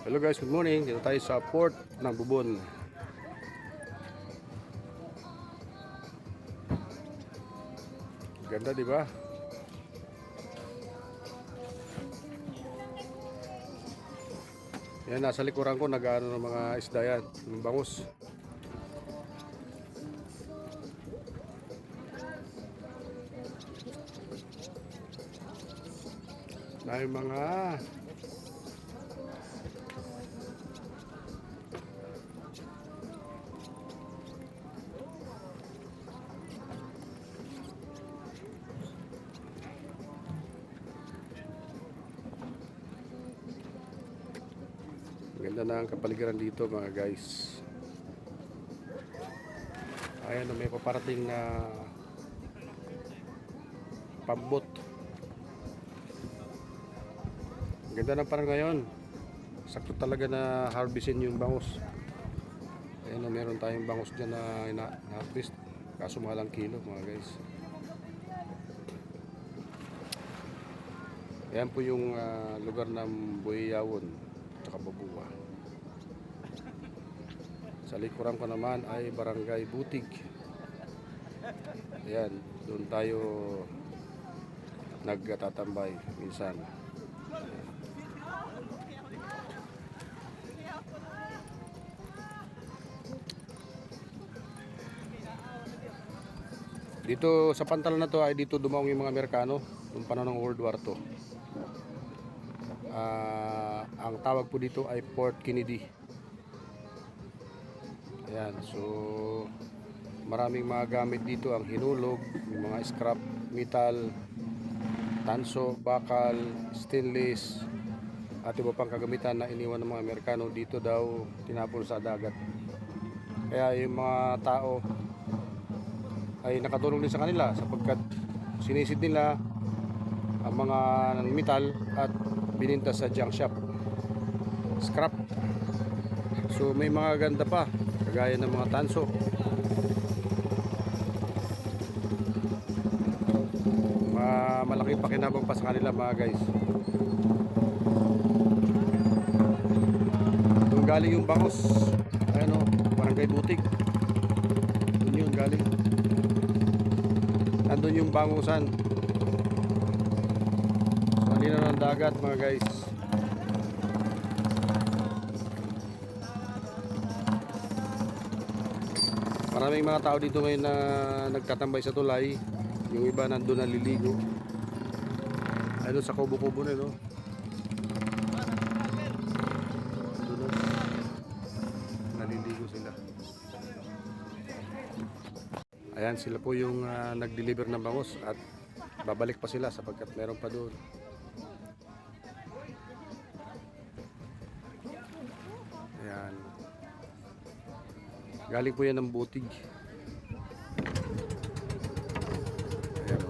Hello guys, good morning. Dito tayo sa port ng Bubon. Ganda, di ba? Yan, nasa likuran ko nag-ano ng mga isda yan, yung bangus. Na yung mga ganda na ang kapaligiran dito mga guys. Ayan, may paparating na pambot. Ganda na parang ngayon. Sakto talaga na harvestin yung bangus. Ayan, meron tayong bangus dyan na na-harvest. Kaso mahal ang kilo mga guys. Ayan po yung lugar ng Buhiyawon at Babuwa. Sa likuran ko naman ay Barangay Butig. Ayan, doon tayo nagtatambay minsan. Dito sa pantalan na to ay dito dumaong yung mga Amerikano noong panahon ng World War II. Ang tawag po dito ay Port Kennedy. Ayan, so maraming mga gamit dito, ang hinulog, yung mga scrap metal, tanso, bakal, stainless at iba pang kagamitan na iniwan ng mga Amerikano dito daw tinapon sa dagat. Kaya yung mga tao ay nakatulong din sa kanila sapagkat sinisid nila ang mga metal at bininta sa junk shop, scrap. So may mga ganda pa kagaya ng mga tanso, malaking pakinabang pa sa kanila mga guys. Doon galing yung bangus, ayan o, Barangay Butig. Doon yun galing, nandun yung bangusan sa linaw ng dagat mga guys. Maraming mga tao dito ngayon na nagtatambay sa tulay. Yung iba nandun naliligo. Ayun sa kubo-kubo na, no? Doon, naliligo sila. Ayan, sila po yung nag-deliver ng bangus at babalik pa sila sapagkat meron pa doon. Ayan. Galing po yan ng Butig. Ayan.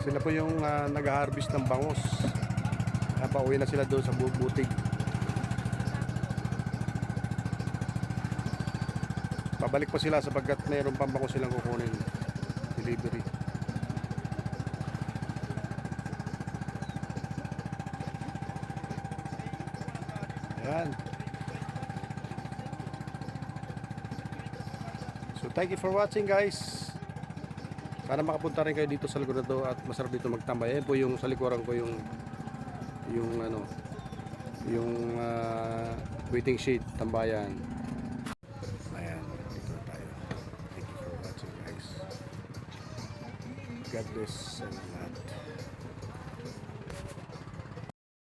Sila po yung nag-harvest ng bangus. Pauwi na sila doon sa Butig. Pabalik pa sila sapagkat mayroon pang bangus silang kukunin delivery. Ayan. So thank you for watching guys. Sana makapunta rin kayo dito sa lugar na to at masarap dito magtambay. Ayan po yung sa likuran ko yung waiting shed, tambayan. God bless and lahat.